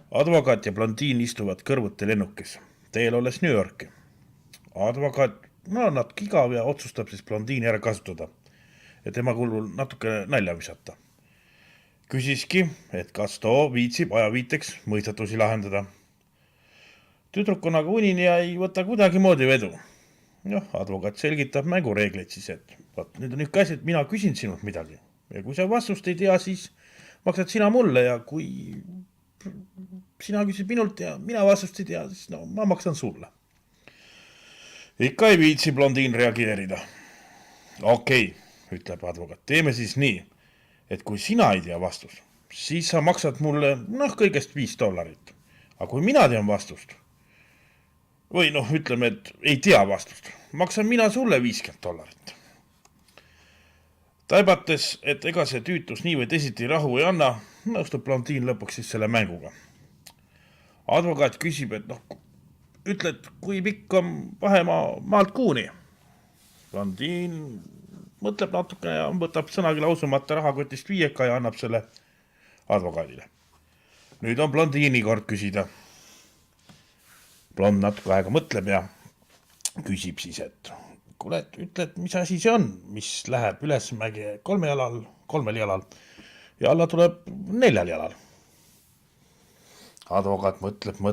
Advokaat ja blondiin istuvad kõrvuti lennukis, teel olles New Yorki. Advokaat, natuke igav ja otsustab siis blondiini ära kasutada ja tema kulul natuke nalja visata. Küsiski, et kas too viitsib ajaviiteks mõistatusi lahendada. Tüdruk on aga unini ja ei võta kuidagi moodi vedu. Advokaat selgitab mängureegleid siis, et nüüd on ikka asi, et mina küsin sinult midagi. Ja kui sa vastust ei tea, siis maksad sina mulle ja kui sina küsid minult ja mina vastust ei tea, siis ma maksan sulle. Ikka ei viitsi blondiin reageerida. Okei, ütleb advokaat, teeme siis nii, et kui sina ei tea vastus, siis sa maksad mulle kõigest $5. Aga kui mina tean vastust, või ütleme, et ei tea vastust, maksan mina sulle $50. Taibates, et ega see tüütus nii või teisiti rahu ei anna, nõustub blondiin lõpuks siis selle mänguga. Advokaat küsib, et ütled, kui pikk on vahemaa maalt kuuni. Blondiin mõtleb natuke ja võtab sõnagi lausumata rahakotist viieka ja annab selle advokaadile. Nüüd on blondiini kord küsida. Blond natuke aega mõtleb ja küsib siis, et kuule, ütled, mis asi see on, mis läheb ülesmägi 3 jalal ja alla tuleb 4 jalal. Advokaat mõtleb,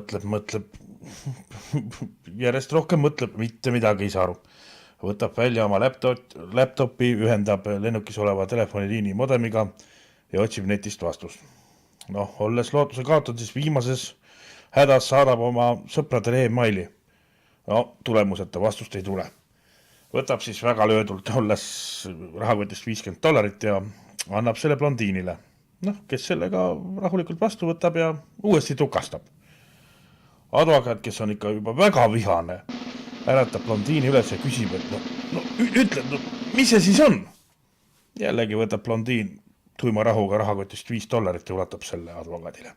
järjest rohkem mõtleb, mitte midagi ei saa aru. Võtab välja oma laptopi, ühendab lennukis oleva telefoniliini modemiga ja otsib netist vastust. Olles lootuse kaotanud, siis viimases hädas saadab oma sõpradele e-maili. Tulemuseta vastust ei tule. Võtab siis väga löödult, olles rahakotist $50 ja annab selle blondiinile, kes sellega rahulikult vastu võtab ja uuesti tukastab. Advokaat, kes on ikka juba väga vihane, äratab blondiini üles ja küsib, et ütle, mis see siis on? Jällegi võtab blondiin tuima rahuga rahakotist $5 ja ulatab selle advokaadile.